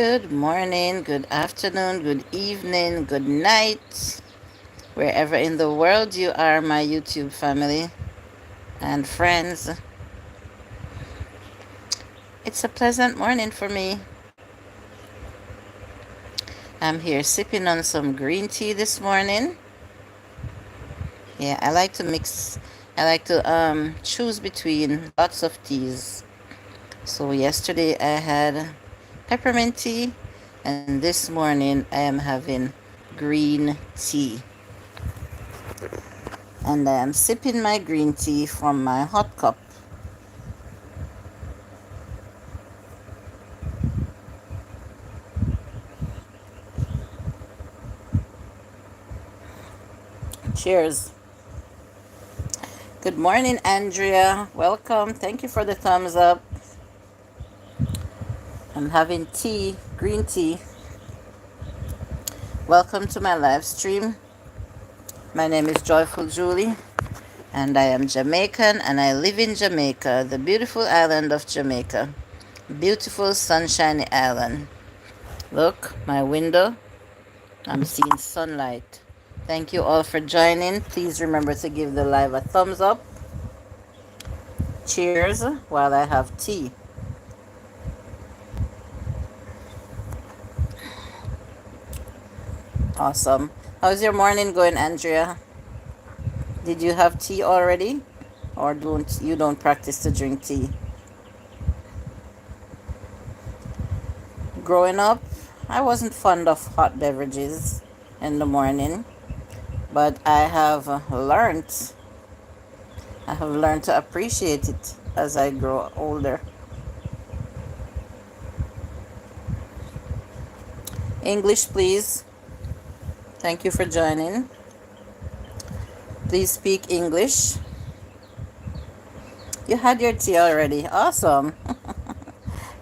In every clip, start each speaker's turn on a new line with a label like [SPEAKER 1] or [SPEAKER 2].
[SPEAKER 1] Good morning, good afternoon, good evening, good night, wherever in the world you are, my YouTube family and friends. It's a pleasant morning for me. I'm here sipping on some green tea this morning. Yeah, I like to choose between lots of teas. So yesterday I had peppermint tea, and this morning I am having green tea. And I am sipping my green tea from my hot cup. Cheers. Good morning, Andrea. Welcome. Thank you for the thumbs up. I'm having tea, green tea. Welcome to my live stream. My name is Joyful Julie, and I am Jamaican, and I live in Jamaica, the beautiful island of Jamaica. Beautiful, sunshiny island. Look, my window. I'm seeing sunlight. Thank you all for joining. Please remember to give the live a thumbs up. Cheers while I have tea. Awesome. How's your morning going, Andrea? Did you have tea already? Or don't practice to drink tea? Growing up, I wasn't fond of hot beverages in the morning, but I have learned to appreciate it as I grow older. English, please. Thank you for joining. Please speak English. You had your tea already. Awesome.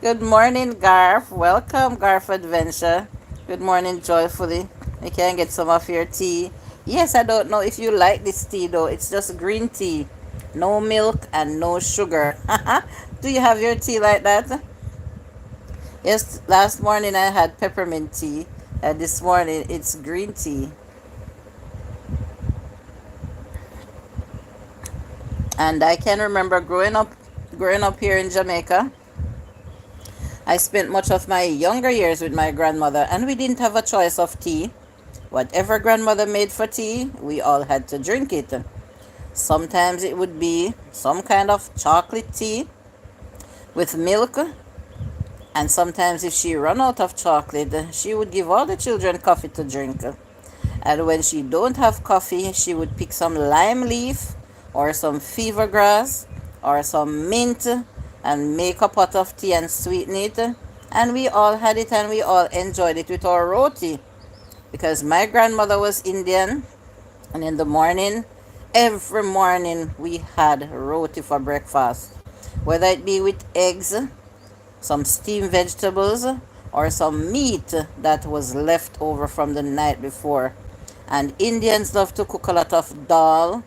[SPEAKER 1] Good morning, Garf. Welcome, Garf Adventure. Good morning, Joyfully. You can get some of your tea. Yes, I don't know if you like this tea though. It's just green tea. No milk and no sugar. Do you have your tea like that? Yes, last morning I had peppermint tea. And this morning it's green tea. And I can remember growing up here in Jamaica. I spent much of my younger years with my grandmother, and we didn't have a choice of tea. Whatever grandmother made for tea, we all had to drink it. Sometimes it would be some kind of chocolate tea with milk, and sometimes if she ran out of chocolate, she would give all the children coffee to drink. And when she don't have coffee, she would pick some lime leaf or some fever grass or some mint and make a pot of tea and sweeten it. And we all had it and we all enjoyed it with our roti. Because my grandmother was Indian, and in the morning, every morning we had roti for breakfast. Whether it be with eggs, some steamed vegetables, or some meat that was left over from the night before. And Indians love to cook a lot of dal.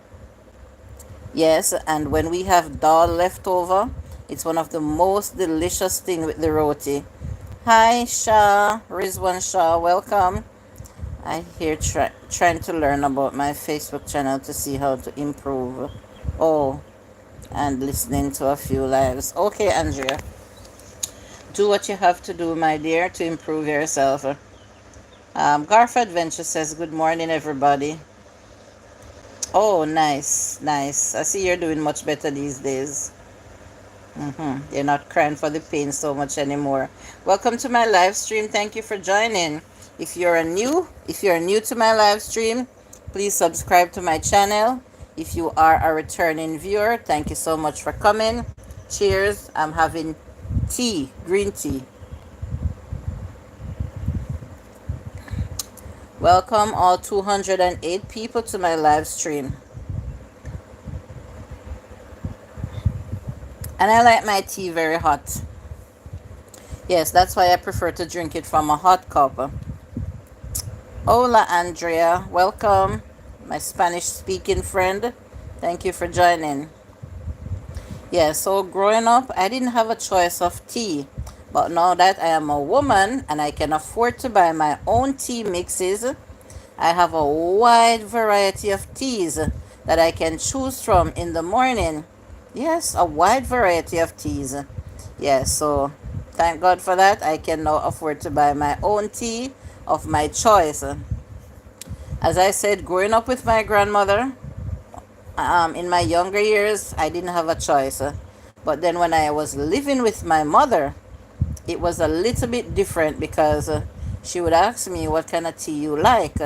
[SPEAKER 1] Yes, and when we have dal left over, it's one of the most delicious thing with the roti. Hi Shah, Rizwan Shah, welcome. I here trying to learn about my Facebook channel to see how to improve. Oh, and listening to a few lives. Okay, Andrea. Do what you have to do, my dear, to improve yourself. Garf Adventure says, good morning, everybody. Oh, nice, nice. I see you're doing much better these days. You're not crying for the pain so much anymore. Welcome to my live stream. Thank you for joining. If you're new to my live stream, please subscribe to my channel. If you are a returning viewer, thank you so much for coming. Cheers. I'm having tea, green tea. Welcome all 208 people to my live stream. And I like my tea very hot. Yes, that's why I prefer to drink it from a hot cup. Hola, Andrea. Welcome, my Spanish speaking friend. Thank you for joining. Yeah, so growing up, I didn't have a choice of tea. But now that I am a woman and I can afford to buy my own tea mixes, I have a wide variety of teas that I can choose from in the morning. Yes, a wide variety of teas. Yes, so thank God for that. I can now afford to buy my own tea of my choice. As I said, growing up with my grandmother, in my younger years, I didn't have a choice. But then when I was living with my mother, it was a little bit different because she would ask me what kind of tea you like.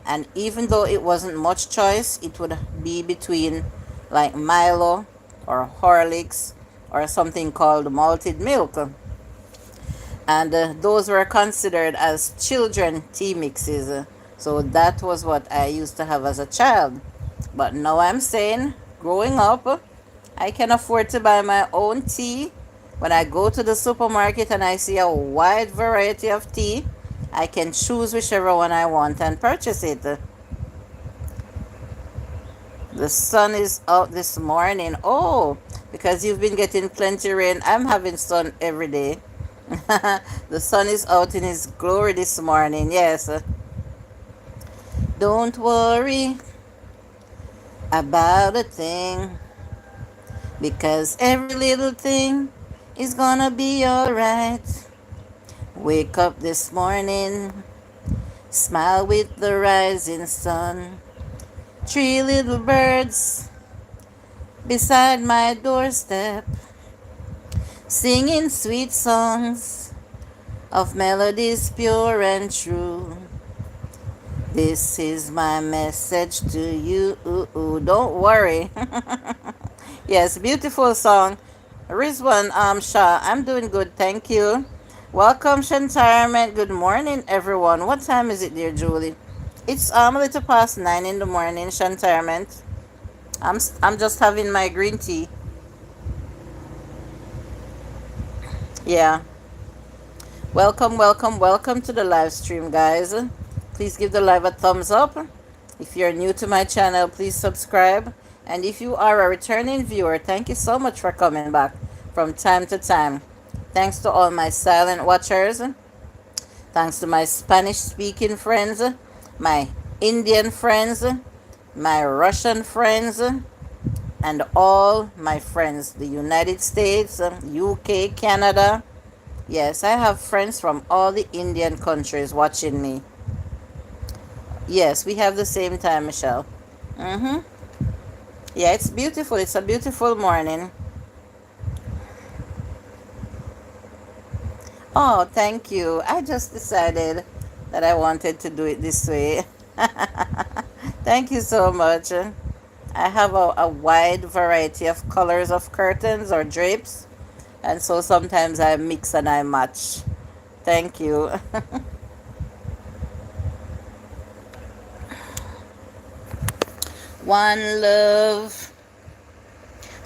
[SPEAKER 1] And even though it wasn't much choice, it would be between like Milo or Horlicks or something called malted milk. And those were considered as children tea mixes. So that was what I used to have as a child. But now I'm saying, growing up, I can afford to buy my own tea. When I go to the supermarket and I see a wide variety of tea, I can choose whichever one I want and purchase it. The sun is out this morning. Oh, because you've been getting plenty rain. I'm having sun every day. The sun is out in its glory this morning. Yes. Don't worry about a thing, because every little thing is gonna be alright. Wake up this morning, smile with the rising sun. Three little birds beside my doorstep, singing sweet songs of melodies pure and true. This is my message to you. Don't worry. Yes, beautiful song. Rizwan Shah, I'm doing good, thank you. Welcome, Shantarment. Good morning, everyone. What time is it, dear Julie? It's a little past 9 in the morning, Shantarment. I'm just having my green tea. Yeah. Welcome, welcome, welcome to the live stream, guys. Please give the live a thumbs up. If you're new to my channel, please subscribe. And if you are a returning viewer, thank you so much for coming back from time to time. Thanks to all my silent watchers. Thanks to my Spanish speaking friends, my Indian friends, my Russian friends, and all my friends, the United States, UK, Canada. Yes, I have friends from all the Indian countries watching me. Yes, we have the same time, Michelle. Mm-hmm. Yeah, it's beautiful. It's a beautiful morning. Oh, thank you. I just decided that I wanted to do it this way. Thank you so much. I have a wide variety of colors of curtains or drapes, and so sometimes I mix and I match. Thank you. One love,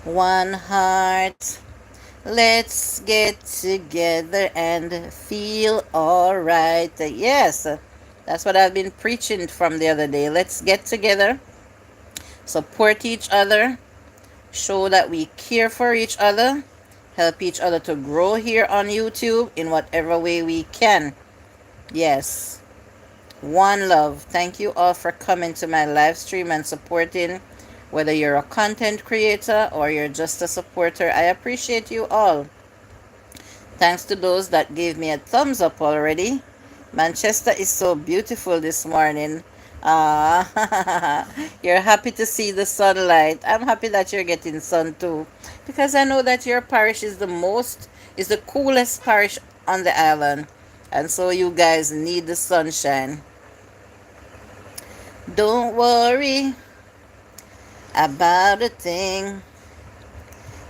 [SPEAKER 1] one heart. Let's get together and feel alright. Yes, that's what I've been preaching from the other day. Let's get together, support each other, show that we care for each other, help each other to grow here on YouTube in whatever way we can. Yes, one love. Thank you all for coming to my live stream and supporting. Whether you're a content creator or you're just a supporter, I appreciate you all. Thanks to those that gave me a thumbs up already. Manchester is so beautiful this morning. You're happy to see the sunlight. I'm happy that you're getting sun too, because I know that your parish is the coolest parish on the island, and so you guys need the sunshine. Don't worry about a thing,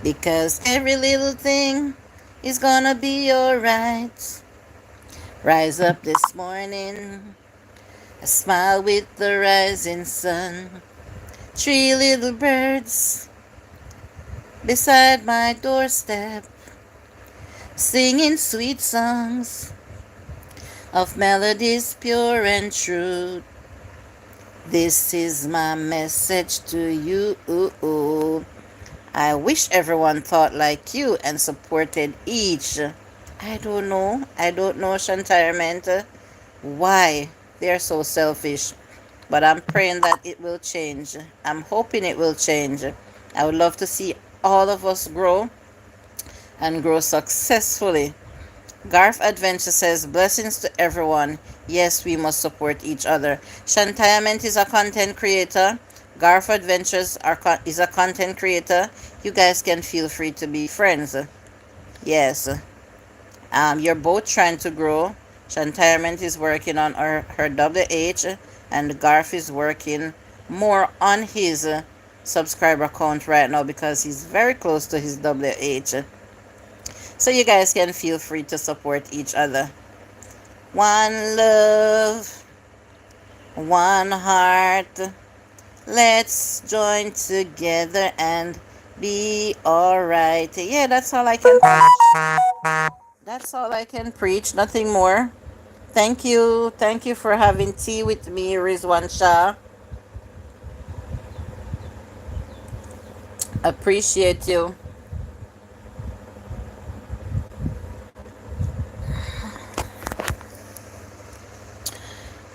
[SPEAKER 1] because every little thing is gonna be alright. Rise up this morning, a smile with the rising sun. Three little birds beside my doorstep, singing sweet songs of melodies pure and true. This is my message to you. I wish everyone thought like you and supported each I don't know. I don't know, Shantirement, why they're so selfish. But I'm praying that it will change. I'm hoping it will change. I would love to see all of us grow and grow successfully. Garth Adventure says, blessings to everyone. Yes, we must support each other. Shantiament is a content creator. Garth Adventures is a content creator. You guys can feel free to be friends. Yes. You're both trying to grow. Shantiament is working on her WH, and Garth is working more on his subscriber count right now because he's very close to his WH. So you guys can feel free to support each other. One love, one heart. Let's join together and be alright. Yeah, that's all I can preach. That's all I can preach, nothing more. Thank you. Thank you for having tea with me, Rizwan Shah. Appreciate you.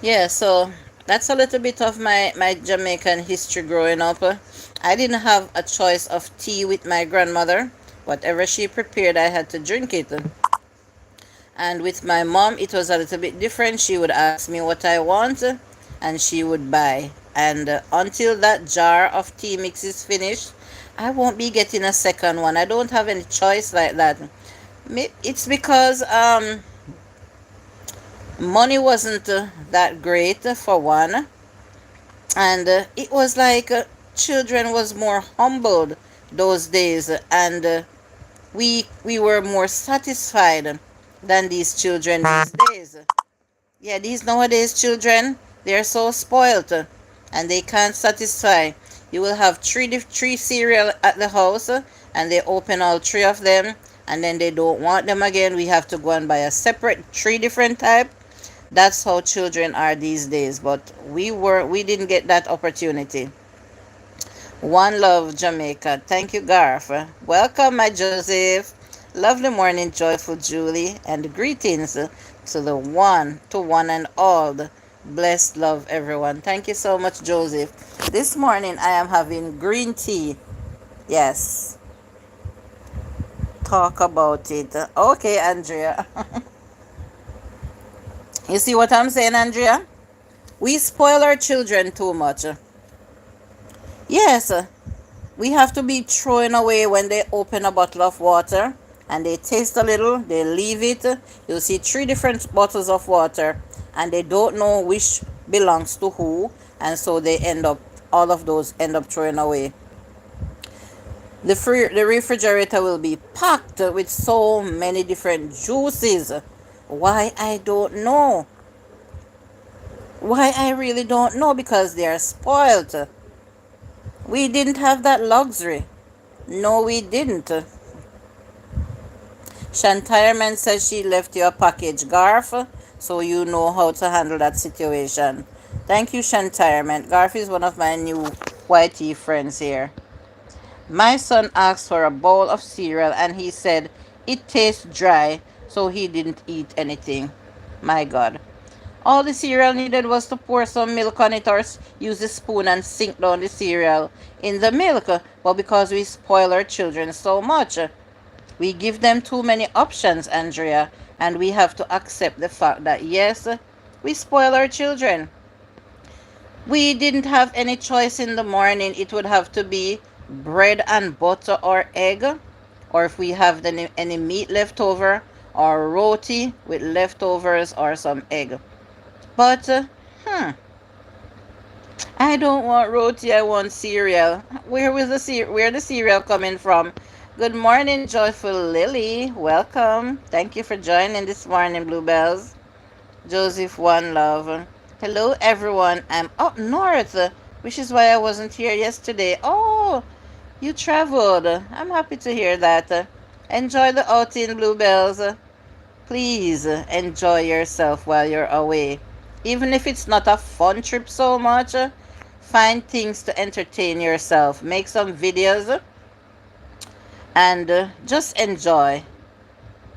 [SPEAKER 1] Yeah, so that's a little bit of my Jamaican history growing up. I didn't have a choice of tea with my grandmother. Whatever she prepared, I had to drink it. And with my mom, it was a little bit different. She would ask me what I want, and she would buy. And until that jar of tea mix is finished, I won't be getting a second one. I don't have any choice like that. It's because money wasn't that great for one, and it was like children was more humbled those days, and we were more satisfied than these children these days. Yeah, these nowadays children, they're so spoiled, and they can't satisfy. You will have three cereal at the house, and they open all three of them, and then they don't want them again. We have to go and buy a separate three different type. That's how children are these days, but we didn't get that opportunity. One love, Jamaica. Thank you, Garth. Welcome, my Joseph. Lovely morning, joyful Julie, and greetings to one and all. Blessed love, everyone. Thank you so much, Joseph. This morning I am having green tea. Yes, talk about it. Okay, Andrea. You see what I'm saying, Andrea? We spoil our children too much. Yes, we have to be throwing away when they open a bottle of water and they taste a little, they leave it. You'll see three different bottles of water and they don't know which belongs to who, and so all of those end up throwing away. The refrigerator will be packed with so many different juices. Why, I don't know. Why, I really don't know, because they are spoiled. We didn't have that luxury. No, we didn't. Shantireman says she left you a package, Garth, so you know how to handle that situation. Thank you, Shantireman. Garth is one of my new YT friends here. My son asked for a bowl of cereal and he said it tastes dry, so he didn't eat anything. My God. All the cereal needed was to pour some milk on it or use a spoon and sink down the cereal in the milk. But because we spoil our children so much, we give them too many options, Andrea, and we have to accept the fact that yes, we spoil our children. We didn't have any choice in the morning. It would have to be bread and butter or egg, or if we have any meat left over, or roti with leftovers or some egg. But I don't want roti, I want cereal. Where the cereal coming from? Good morning, joyful Lily. Welcome. Thank you for joining this morning, Bluebells. Joseph, one love. Hello, everyone. I'm up north, which is why I wasn't here yesterday. Oh, you traveled. I'm happy to hear that. Enjoy the outing, Bluebells. Please enjoy yourself while you're away. Even if it's not a fun trip so much, find things to entertain yourself. Make some videos and just enjoy.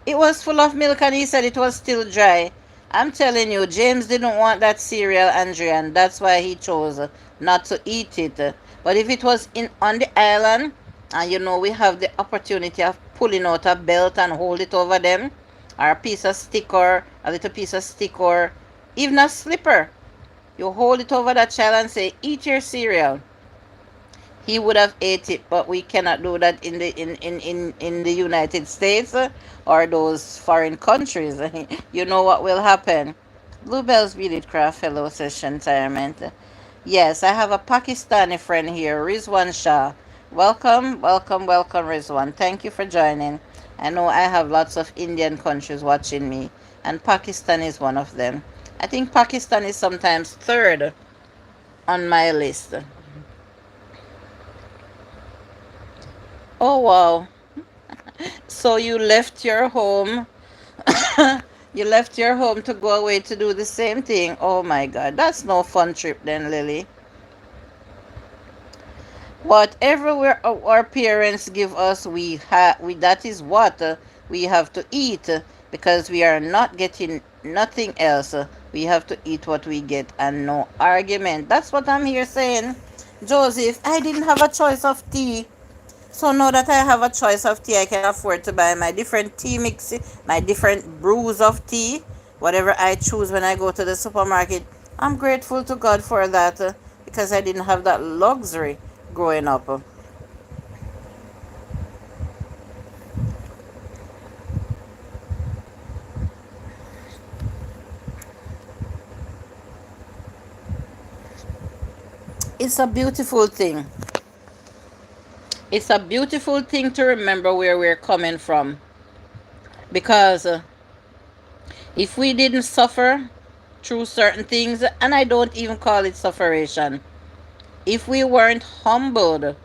[SPEAKER 1] It was full of milk and he said it was still dry. I'm telling you, James didn't want that cereal, Andrea, and that's why he chose not to eat it. But if it was in on the island, and we have the opportunity of pulling out a belt and hold it over them, or a piece of stick or a little piece of stick or even a slipper, you hold it over that child and say, eat your cereal. He would have ate it, but we cannot do that in the United States or those foreign countries. You know what will happen. Bluebell's Beauty Craft Fellow Session Retirement. Yes, I have a Pakistani friend here, Rizwan Shah. Welcome, welcome, welcome, Rizwan. Thank you for joining. I know I have lots of Indian countries watching me, and Pakistan is one of them. I think Pakistan is sometimes third on my list. Oh, wow. So you left your home. You left your home to go away to do the same thing. Oh my God, that's no fun trip then, Lily. Whatever our parents give us, we that is what we have to eat because we are not getting nothing else. We have to eat what we get and no argument. That's what I'm here saying. Joseph, I didn't have a choice of tea. So now that I have a choice of tea, I can afford to buy my different tea mix, my different brews of tea, whatever I choose when I go to the supermarket. I'm grateful to God for that because I didn't have that luxury growing up. It's a beautiful thing. It's a beautiful thing to remember where we're coming from because if we didn't suffer through certain things, and I don't even call it sufferation, if we weren't humbled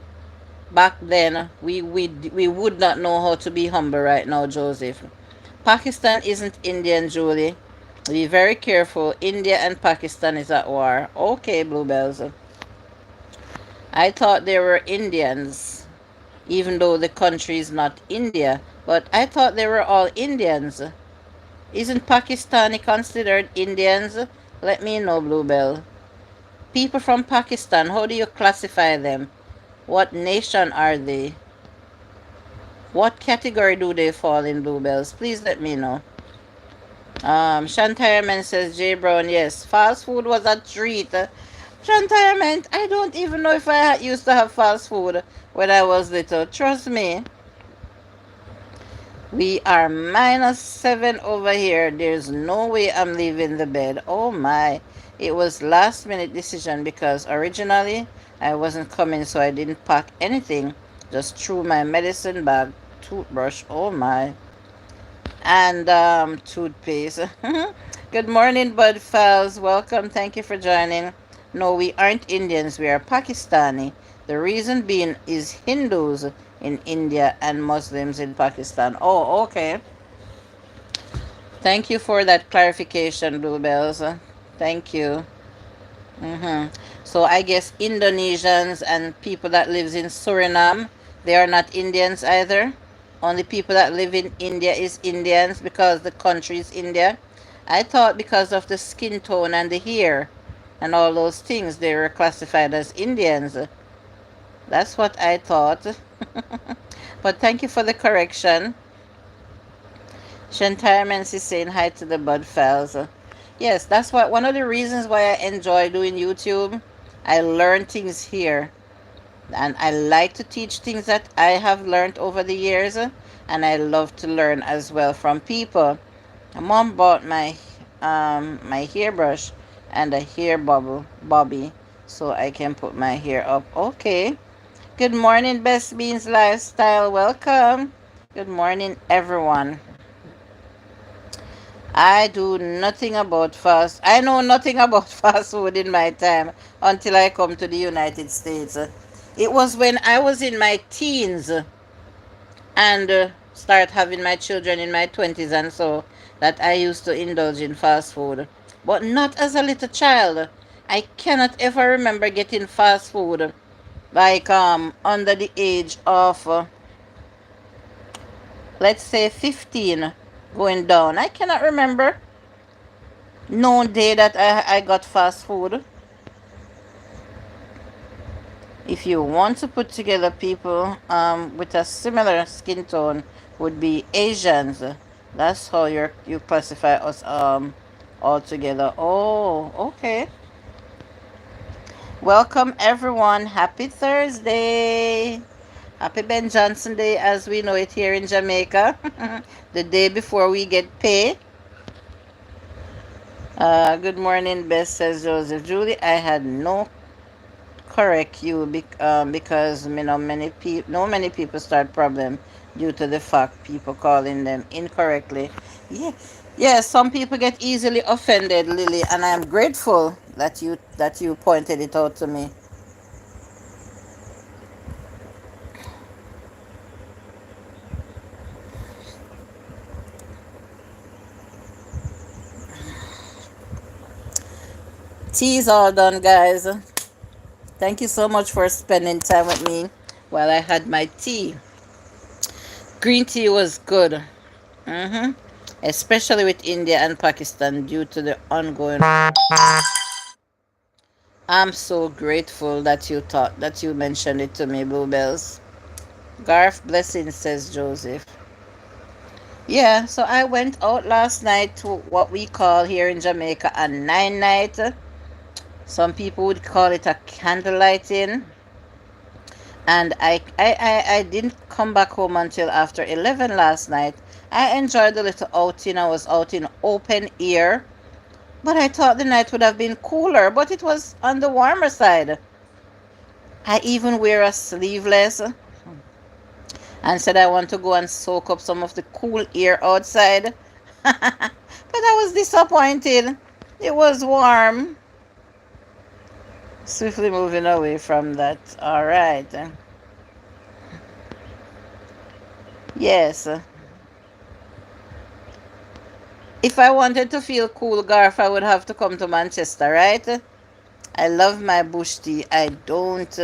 [SPEAKER 1] back then, we would not know how to be humble right now, Joseph. Pakistan isn't Indian, Julie. Be very careful. India and Pakistan is at war. Okay, Bluebells. I thought they were Indians, even though the country is not India. But I thought they were all Indians. Isn't Pakistani considered Indians? Let me know, Bluebell. People from Pakistan, how do you classify them? What nation are they? What category do they fall in, Bluebells? Please let me know. Shantireman says, J Brown, yes, fast food was a treat. Shantireman, I don't even know if I used to have fast food when I was little. Trust me. We are -7 over here. There's no way I'm leaving the bed. Oh my. It was last minute decision because originally I wasn't coming, so I didn't pack anything. Just threw my medicine bag, toothbrush, oh my, and toothpaste. Good morning, Bud Fowls. Welcome. Thank you for joining. No, we aren't Indians. We are Pakistani. The reason being is Hindus in India and Muslims in Pakistan. Oh, okay. Thank you for that clarification, Bluebells. Thank you. So I guess Indonesians and people that lives in Suriname, they are not Indians either. Only people that live in India is Indians because the country is India. I thought because of the skin tone and the hair and all those things, they were classified as Indians. That's what I thought. But thank you for the correction. Shantiremans is saying hi to the Bud Files. Yes, that's what one of the reasons why I enjoy doing YouTube. I learn things here. And I like to teach things that I have learned over the years. And I love to learn as well from people. My mom bought my hairbrush and a hair bobby so I can put my hair up. Okay. Good morning, Best Beans Lifestyle. Welcome. Good morning, everyone. I do nothing about fast. I know nothing about fast food in my time until I come to the United States. It was when I was in my teens and start having my children in my 20s and so that I used to indulge in fast food. But not as a little child. I cannot ever remember getting fast food like under the age of let's say 15. going down. I cannot remember no day that I got fast food. If you want to put together people with a similar skin tone, would be Asians. That's how you classify us all together. Oh, okay. Welcome everyone. Happy Thursday. Happy Ben Johnson Day as we know it here in Jamaica. The day before we get paid. Good morning, Bess, says Joseph. Julie, I had no correct you because you know many people start problem due to the fact people calling them incorrectly. Yeah, yeah. Some people get easily offended, Lily, and I am grateful that you pointed it out to me. Tea is all done, guys. Thank you so much for spending time with me while I had my tea. Green tea was good. Mm-hmm. Especially with India and Pakistan due to the ongoing. I'm so grateful that you thought that you mentioned it to me, Bluebells. Garth blessing, says Joseph. Yeah, so I went out last night to what we call here in Jamaica a nine night. Some people would call it a candle lighting. And I didn't come back home until after 11 last night. I enjoyed the little outing. I was out in open air. But I thought the night would have been cooler, but it was on the warmer side. I even wear a sleeveless and said I want to go and soak up some of the cool air outside. But I was disappointed. It was warm. Swiftly moving away from that. All right. Yes. If I wanted to feel cool, Garth, I would have to come to Manchester, right? I love my bush tea. I don't.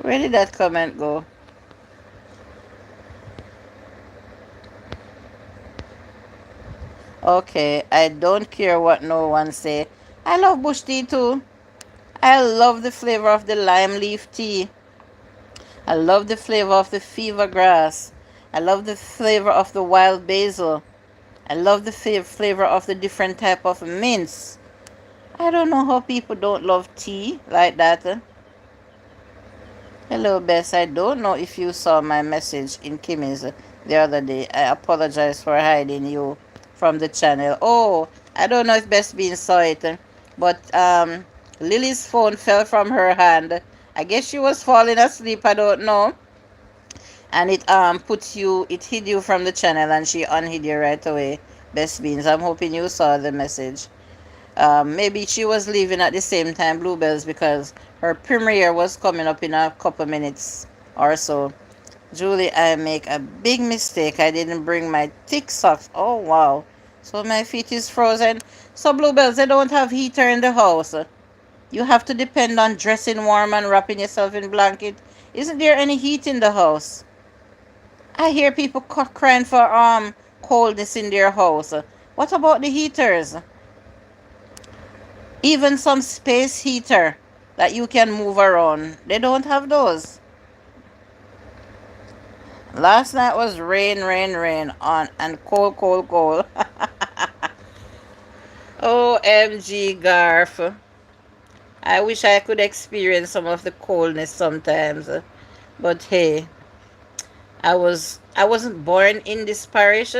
[SPEAKER 1] Where did that comment go? Okay, I don't care what no one say. I love bush tea too. I love the flavor of the lime leaf tea. I love the flavor of the fever grass. I love the flavor of the wild basil. I love the flavor of the different type of mints. I don't know how people don't love tea like that. Hello, Bess. I don't know if you saw my message in Kimmy's the other day. I apologize for hiding you from the channel. Oh, I don't know if Bess Bean saw it, but Lily's phone fell from her hand. I guess she was falling asleep. I don't know, and it hid you from the channel, and she unhid you right away. Best Beans. I'm hoping you saw the message. Maybe she was leaving at the same time, Bluebells, because her premiere was coming up in a couple minutes or so. Julie, I make a big mistake. I didn't bring my thick socks. Oh, wow. So my feet is frozen. So, Bluebells, they don't have heater in the house. You have to depend on dressing warm and wrapping yourself in blanket. Isn't there any heat in the house? I hear people crying for coldness in their house. What about the heaters? Even some space heater that you can move around. They don't have those. Last night was rain, rain, rain on and cold, cold, cold. OMG, Garf. I wish I could experience some of the coldness sometimes. But hey, I wasn't born in this parish,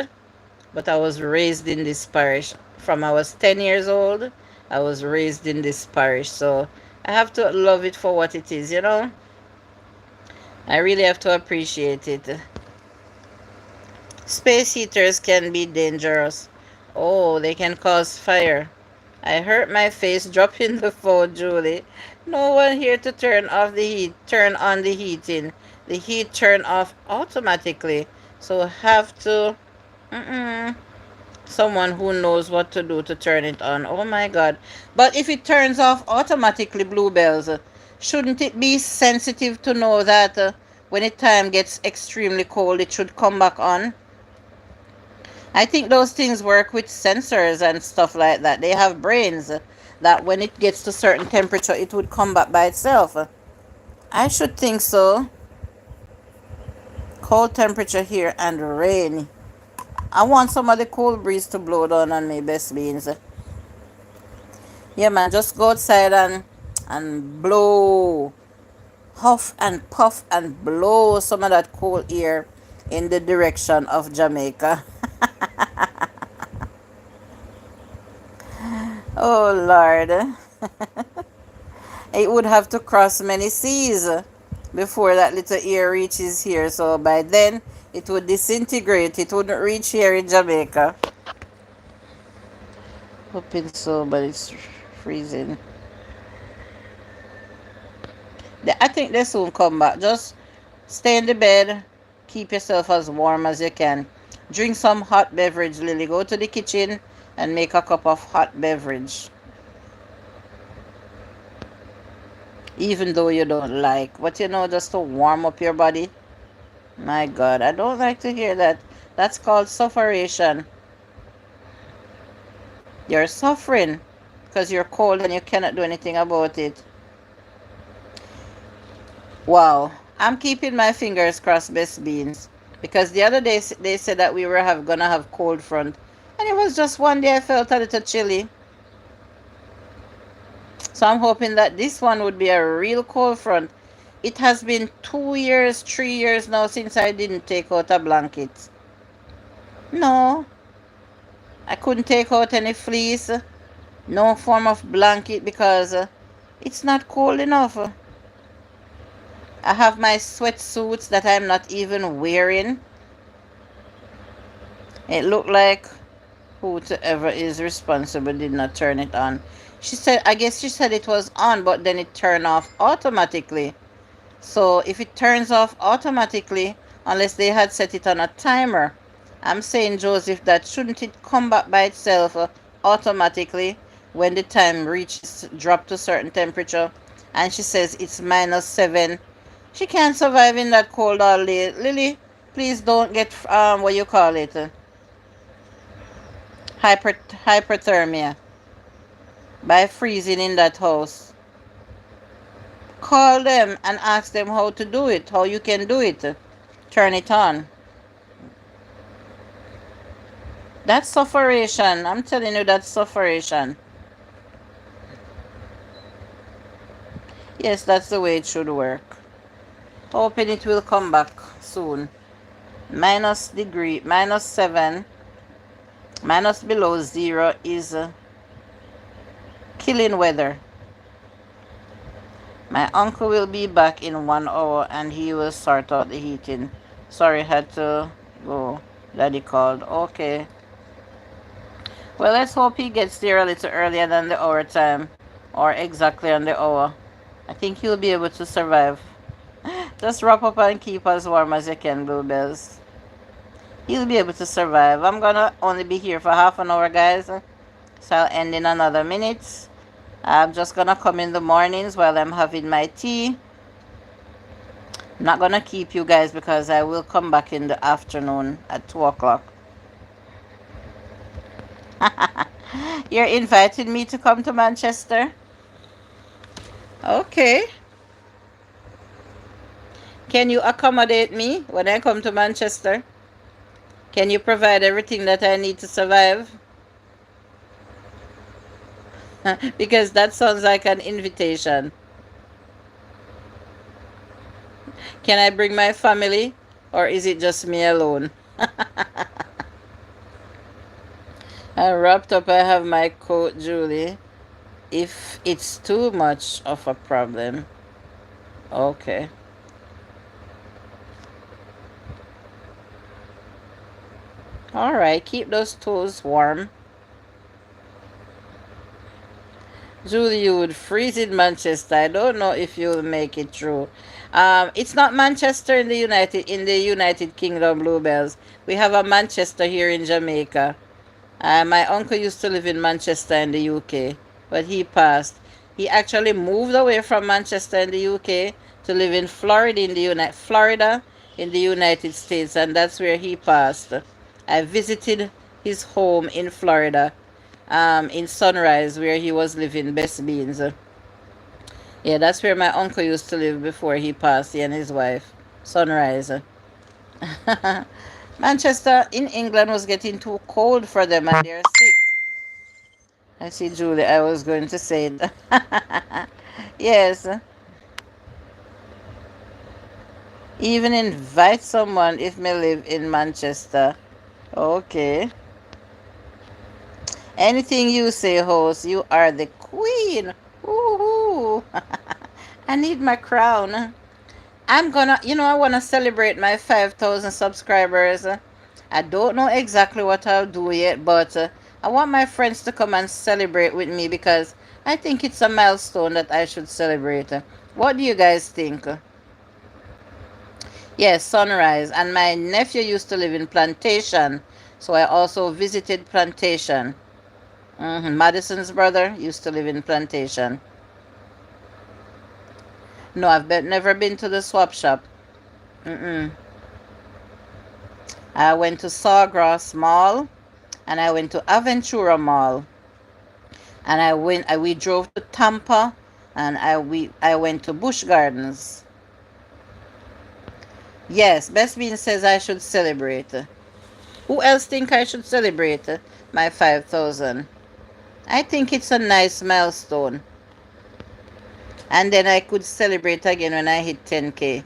[SPEAKER 1] but I was raised in this parish. From I was 10 years old, I was raised in this parish. So I have to love it for what it is, you know? I really have to appreciate it. Space heaters can be dangerous. Oh, they can cause fire. I hurt my face dropping the phone, Julie. No one here to turn on the heating. The heat turn off automatically. So have to Someone who knows what to do to turn it on. Oh my God. But if it turns off automatically, Bluebells, shouldn't it be sensitive to know that when the time gets extremely cold, it should come back on? I think those things work with sensors and stuff like that. They have brains that when it gets to certain temperature, it would come back by itself. I should think so. Cold temperature here and rain. I want some of the cold breeze to blow down on me, best beans. Yeah, man, just go outside and blow, huff and puff and blow some of that cold air in the direction of Jamaica. Oh Lord. It would have to cross many seas before that little air reaches here. So by then it would disintegrate. It wouldn't reach here in Jamaica. Hoping so, but it's freezing. I think they soon come back. Just stay in the bed. Keep yourself as warm as you can. Drink some hot beverage, Lily. Go to the kitchen and make a cup of hot beverage. Even though you don't like. But just to warm up your body. My God, I don't like to hear that. That's called sufferation. You're suffering because you're cold and you cannot do anything about it. Wow. I'm keeping my fingers crossed, best beans. Because the other day they said that we were gonna have cold front. And it was just one day I felt a little chilly. So I'm hoping that this one would be a real cold front. It has been 2 years, 3 years now since I didn't take out a blanket. No. I couldn't take out any fleece. No form of blanket because it's not cold enough. I have my sweatsuits that I'm not even wearing. It looked like whoever is responsible did not turn it on. I guess she said it was on, but then it turned off automatically. So if it turns off automatically, unless they had set it on a timer, I'm saying, Joseph, that shouldn't it come back by itself automatically when the time drop to certain temperature? And she says it's -7. She can't survive in that cold all day. Lily, please don't get what you call it, hyperthermia by freezing in that house. Call them and ask them how to do it, how you can do it. Turn it on. That's sufferation. I'm telling you, that's sufferation. Yes, that's the way it should work. Hoping it will come back soon. -7, minus below 0 is killing weather. My uncle will be back in 1 hour and he will sort out the heating. Sorry, had to go. Daddy called. Okay. Well, let's hope he gets there a little earlier than the hour time. Or exactly on the hour. I think he'll be able to survive. Just wrap up and keep as warm as you can, Bluebells. He'll be able to survive. I'm gonna only be here for half an hour, guys. So I'll end in another minute. I'm just gonna come in the mornings while I'm having my tea. I'm not gonna keep you guys because I will come back in the afternoon at 2 o'clock. You're inviting me to come to Manchester? Okay. Can you accommodate me when I come to Manchester? Can you provide everything that I need to survive? Because that sounds like an invitation. Can I bring my family or is it just me alone? I wrapped up. I have my coat, Julie. If it's too much of a problem. Okay. Alright, keep those toes warm. Julie, you would freeze in Manchester. I don't know if you'll make it through. It's not Manchester in the United Kingdom, Bluebells. We have a Manchester here in Jamaica. My uncle used to live in Manchester in the UK, but he passed. He actually moved away from Manchester in the UK to live in Florida in the United States, and that's where he passed. I visited his home in Florida, in Sunrise, where he was living, Best Beans. Yeah, that's where my uncle used to live before he passed, he and his wife. Sunrise. Manchester in England was getting too cold for them and they're sick. I see, Julie, I was going to say it. Yes, even invite someone if me live in Manchester. Okay. Anything you say, host, you are the queen. Woohoo! I need my crown. I want to celebrate my 5,000 subscribers. I don't know exactly what I'll do yet, but I want my friends to come and celebrate with me because I think it's a milestone that I should celebrate. What do you guys think? Yes, Sunrise. And my nephew used to live in Plantation, so I also visited Plantation. Madison's brother used to live in Plantation. No, never been to the swap shop. Mm-mm. I went to Sawgrass Mall and I went to Aventura Mall and we drove to Tampa and I went to Busch Gardens. Yes, Best Bean says I should celebrate. Who else think I should celebrate my 5,000? I think it's a nice milestone. And then I could celebrate again when I hit 10K.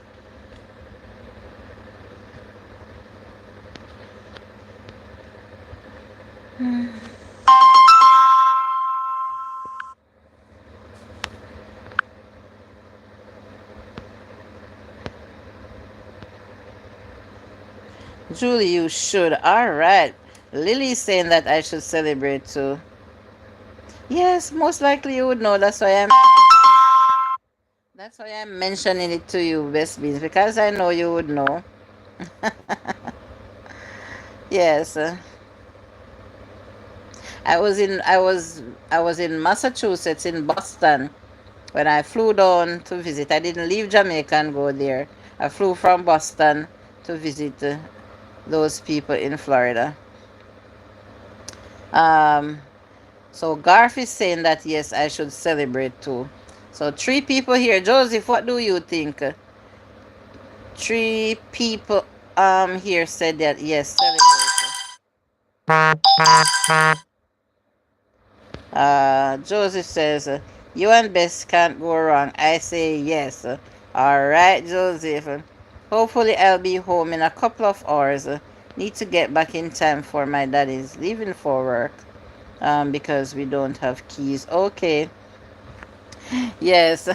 [SPEAKER 1] Julie, you should. All right. Lily's saying that I should celebrate too. Yes, most likely you would know. That's why I'm mentioning it to you, Best Beans, because I know you would know. Yes. I was in Massachusetts, in Boston, when I flew down to visit. I didn't leave Jamaica and go there. I flew from Boston to visit those people in Florida. Um, so Garth is saying that yes, I should celebrate too. So three people here. Joseph, what do you think? Three people here said that yes, celebrate. Joseph says, you and Bess can't go wrong. I say yes. All right, Joseph. Hopefully, I'll be home in a couple of hours. Need to get back in time for my daddy's leaving for work because we don't have keys. Okay. Yes.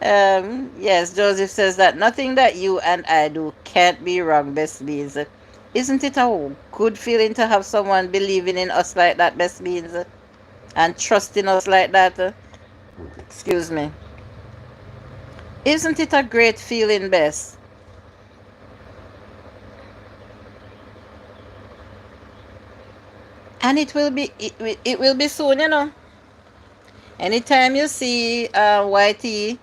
[SPEAKER 1] Yes, Joseph says that nothing that you and I do can't be wrong, Best Beans. Isn't it a good feeling to have someone believing in us like that, Best Beans? And trusting us like that? Excuse me. Isn't it a great feeling, Bess? And it will be soon. Anytime you see YT,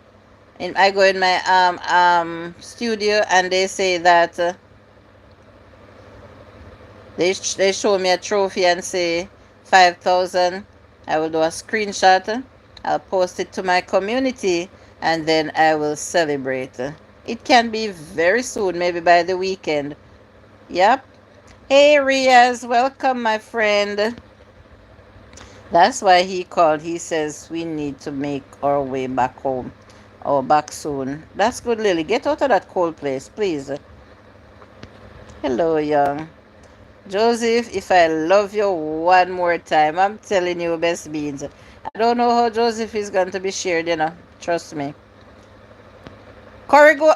[SPEAKER 1] and I go in my studio and they say that they show me a trophy and say 5,000. I will do a screenshot. I'll post it to my community and then I will celebrate. It can be very soon, maybe by the weekend. Yep. Hey Riaz, welcome my friend. That's why he called. He says we need to make our way back home or back soon. That's good, Lily. Get out of that cold place, please. Hello, young. Joseph, if I love you one more time, I'm telling you, Best Beans. I don't know how Joseph is going to be shared. Trust me. Corey, go.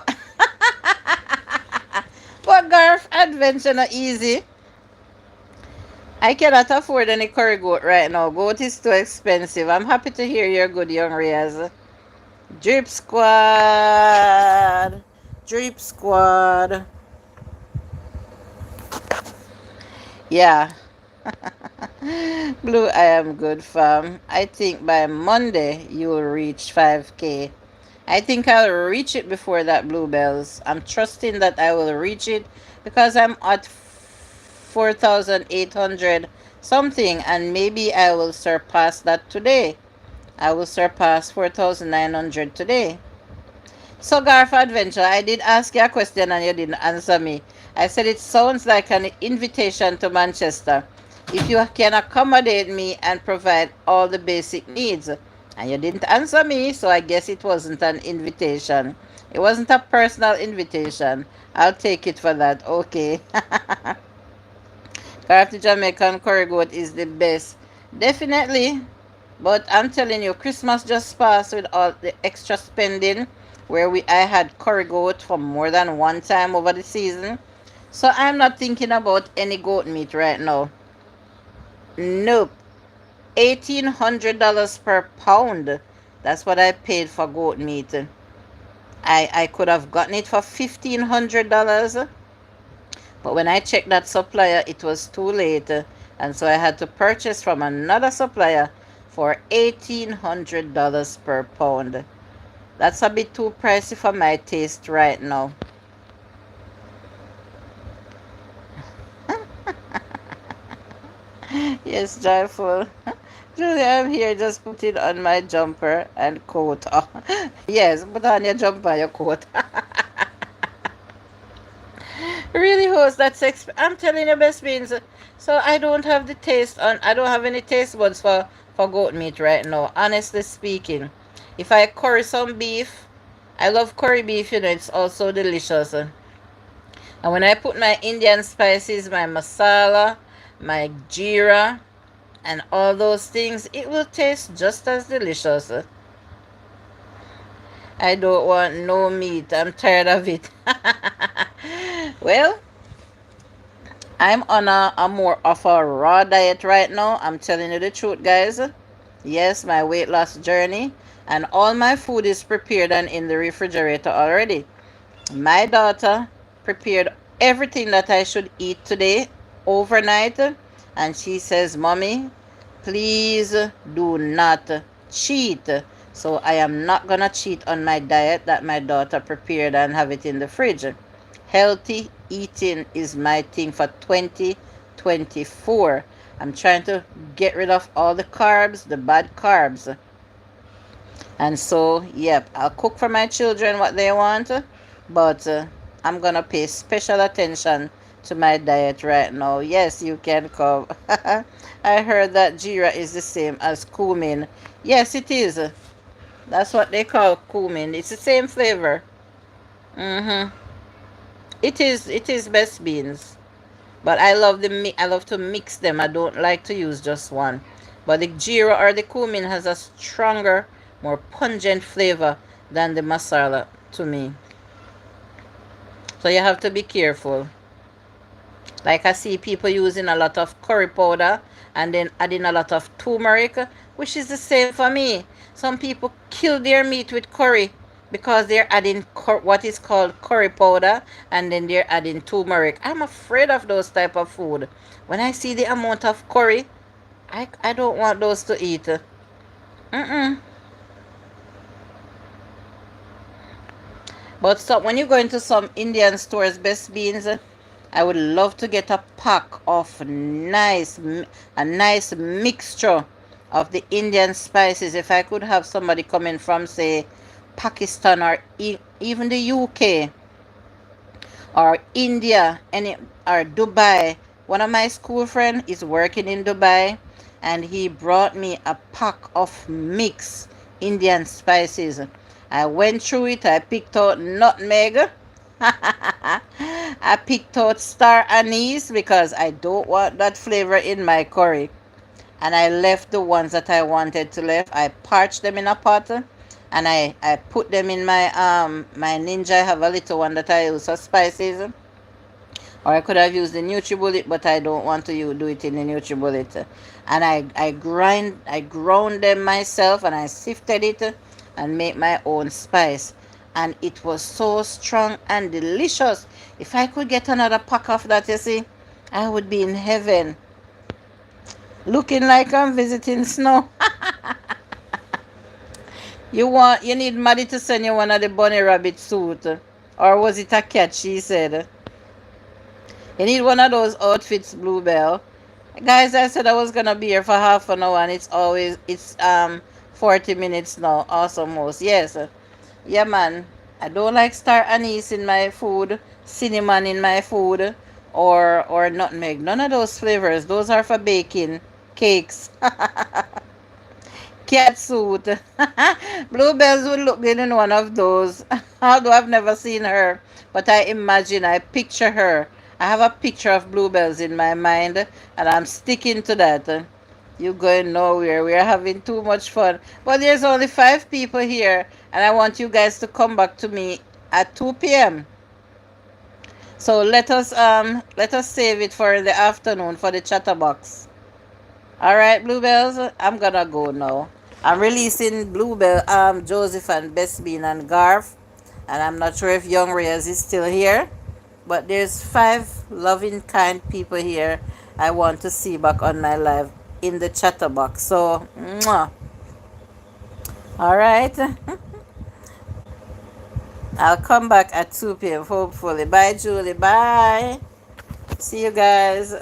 [SPEAKER 1] But Garth, adventure not easy. I cannot afford any curry goat right now. Goat is too expensive. I'm happy to hear you're good, young Riaz. Drip squad. Drip squad. Yeah. Blue, I am good, fam. I think by Monday you will reach 5K. I think I'll reach it before that, Bluebells. I'm trusting that I will reach it because I'm at 4,800 something, and maybe I will surpass that today. I will surpass 4,900 today. So, Garf Adventure, I did ask you a question and you didn't answer me. I said it sounds like an invitation to Manchester. If you can accommodate me and provide all the basic needs. And you didn't answer me, so I guess it wasn't an invitation. It wasn't a personal invitation. I'll take it for that. Okay. Garf the Jamaican curry goat is the best. Definitely. But I'm telling you, Christmas just passed with all the extra spending where I had curry goat for more than one time over the season. So I'm not thinking about any goat meat right now. Nope. $1,800 per pound. That's what I paid for goat meat. I could have gotten it for $1,500. But when I checked that supplier, it was too late. And so I had to purchase from another supplier for $1,800 per pound. That's a bit too pricey for my taste right now. Yes, joyful. Julie, I'm here. Just put it on my jumper and coat. Oh, yes, put on your jumper and your coat. Really, host, that's I'm telling you, best beans. So I don't have the taste on. I don't have any taste buds for goat meat right now. Honestly speaking, if I curry some beef, I love curry beef. It's also delicious. And when I put my Indian spices, my masala, my jeera, and all those things, it will taste just as delicious. I don't want no meat. I'm tired of it. Well, I'm on a more of a raw diet right now. I'm telling you the truth, guys. Yes, my weight loss journey. And all my food is prepared and in the refrigerator already. My daughter prepared everything that I should eat today overnight. And she says, Mommy, please do not cheat. So I am not going to cheat on my diet that my daughter prepared and have it in the fridge. Healthy eating is my thing for 2024. I'm trying to get rid of all the carbs, the bad carbs. And so, yep, I'll cook for my children what they want, but I'm going to pay special attention to my diet right now. Yes, you can come. I heard that jeera is the same as cumin. Yes, it is. That's what they call cumin. It's the same flavor. Mm-hmm. It is best beans. But I love to mix them. I don't like to use just one. But the jeera or the cumin has a stronger, more pungent flavor than the masala to me. So you have to be careful. Like I see people using a lot of curry powder and then adding a lot of turmeric, which is the same for me. Some people kill their meat with curry because they're adding what is called curry powder and then they're adding turmeric. I'm afraid of those type of food. When I see the amount of curry, I don't want those to eat. Mm-mm. But so when you go into some Indian stores, best beans, I would love to get a pack of a nice mixture of the Indian spices. If I could have somebody coming from, say, Pakistan or even the UK or India or Dubai. One of my school friends is working in Dubai and he brought me a pack of mixed Indian spices. I went through it. I picked out nutmeg. I picked out star anise because I don't want that flavor in my curry. And I left the ones that I wanted to left. I parched them in a pot and I put them in my my Ninja. I have a little one that I use for spices. Or I could have used the NutriBullet, but I don't want to do it in the NutriBullet. And I ground them myself and I sifted it and made my own spice. And it was so strong and delicious. If I could get another pack of that, you see, I would be in heaven. Looking like I'm visiting snow. You need Maddie to send you one of the bunny rabbit suit. Or was it a cat, she said. You need one of those outfits, Bluebell. Guys, I said I was gonna be here for half an hour and it's 40 minutes now. Awesome host. Yes. Yeah, man. I don't like star anise in my food, cinnamon in my food, or nutmeg. None of those flavors. Those are for baking cakes. Cat suit. Bluebells would look good in one of those. Although I've never seen her, but I picture her. I have a picture of Bluebells in my mind, and I'm sticking to that. You going nowhere. We're having too much fun. But there's only 5 people here, and I want you guys to come back to me at 2 p.m. So let us save it for the afternoon for the chatterbox. All right, Bluebells, I'm gonna go now. I'm releasing Bluebell, Joseph and Best Bean and Garth, and I'm not sure if Young Reyes is still here, but there's 5 loving, kind people here I want to see back on my live in the chatterbox. So, mwah. All right, I'll come back at 2 p.m. hopefully. Bye, Julie. Bye. See you guys.